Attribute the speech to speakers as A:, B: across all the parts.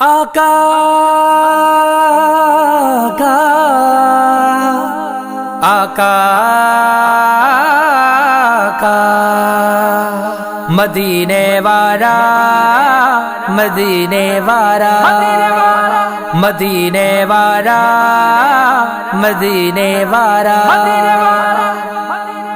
A: आका का आका का मदीने वाला मदीने वाला मदीने वाला मदीने वाला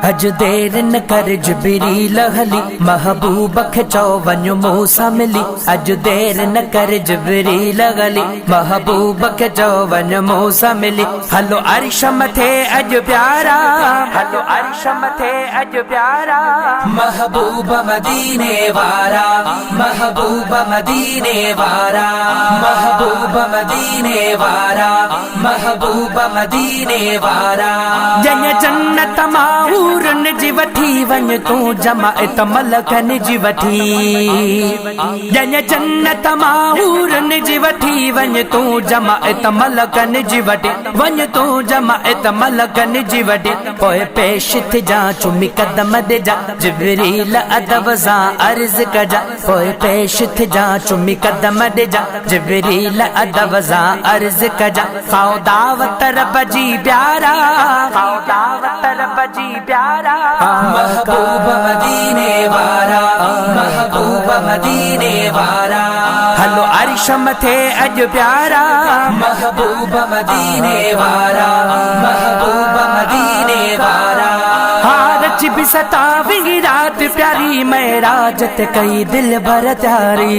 A: अज देर न कर जिब्रील हली महबूब खचो वञो मूसा मिली। अज देर न कर जिब्रील हली महबूब खचो वञो मूसा मिली। हलो अर्श मथे अज प्यारा हलो अर्श मथे अज प्यारा महबूब मदीने वाला महबूब मदीने वाला महबूब मदीने वाला महबूब मदीने वाला जन जन्नत माहूरन जी वठी वञ तूं जमाअत मलकन जी वठी जन जन्नत माहूरन जी वठी वञ तूं जमाअत मलकन जी वठी वञ तूं जमाअत मलकन जी वठी पोइ पेश थी जा चुमी कदम दे जा जिब्रील अदब सां अर्ज़ कजा पोइ पेश थी जा चुमी कदम दे जा जिब्रील अदब सां अर्ज़ कजा खाओ दावत रब जी प्यारा खाओ दावत रब जी प्यारा महबूब मदीने वाला महबूब मदीने वाला हलो अर्श मथे अज प्यारा महबूब मदीने वाला महबूब मदीने वाला हारच भी सतावी रात प्यारी महराजत कई दिल भर त्यारी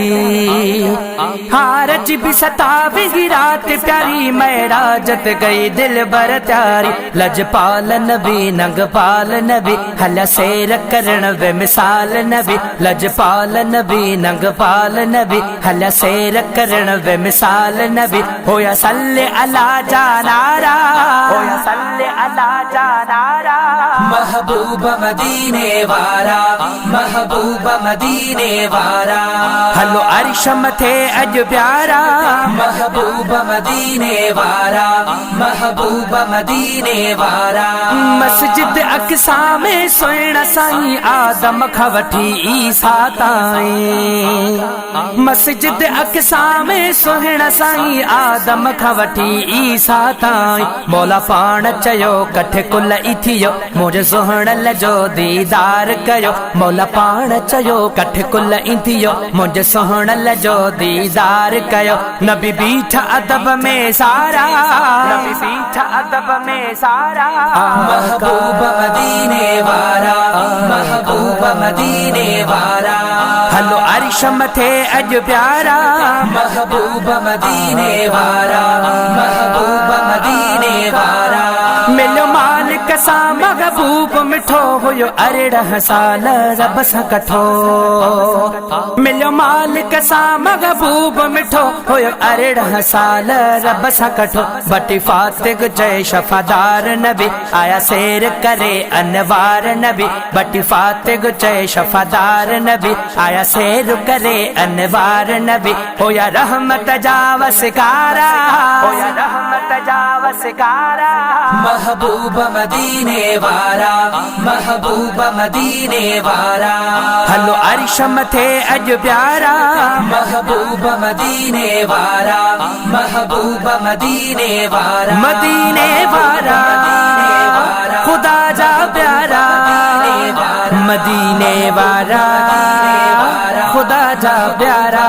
A: हारच भी सतावी रात प्यारी महराजत कई दिल भर त्यारी लजपाल नबी नंगपाल नबी हल सैर करण वे मिसाल नबी लजपाल नबी नंगपाल नबी हल सैर करण वे मिसाल नबी होया सल्ले अला जानारा होया सल्ले अला जानारा महबूब मदीने वाला महबूब मदीने वाला हलो अर्श मथे अज प्यारा महबूब मदीने वाला महबूब मदीने वाला मस्जिद अक्सा में सोना साईं आदम खां वठी ईसा ताईं मस्जिद अक्सा में सोना साईं आदम खां वठी ईसा ताईं मौला पाण चयो कठ कुल इथियो मुझे सोहणल जो दीदार कयो मौला पाण चयो कठ कुल इंथियो मुझे सोहणल जो दीदार कयो नबी बीठा अदब में सारा नबी बीठा अदब में सारा महबूब मदीने वाला महबूब मदीने वाला हलो अर्श मथे अज प्यारा महबूब मदीने वाला महबूब मदीने वाला मिलो मालिक सा महबूब मिठो हुयो 18 साल रब सां कठो मिलो मालिक सा महबूब मिठो हुयो 18 साल रब सां कठो बटी फातिग जय शफादार नबी आया शेर करे अनवार नबी बटी फातिग जय शफादार नबी आया शेर करे अनवार नबी होया रहमत जा वसकारा होया रहमत जा वसकारा महबूब मदीने वाला महबूब मदीने वाला हलो अर्श मथे अज प्यारा महबूब मदीने वाला महबूब मदीने वाला मदीने वाला खुदा जा प्यारा मदीने वाला खुदा जा प्यारा।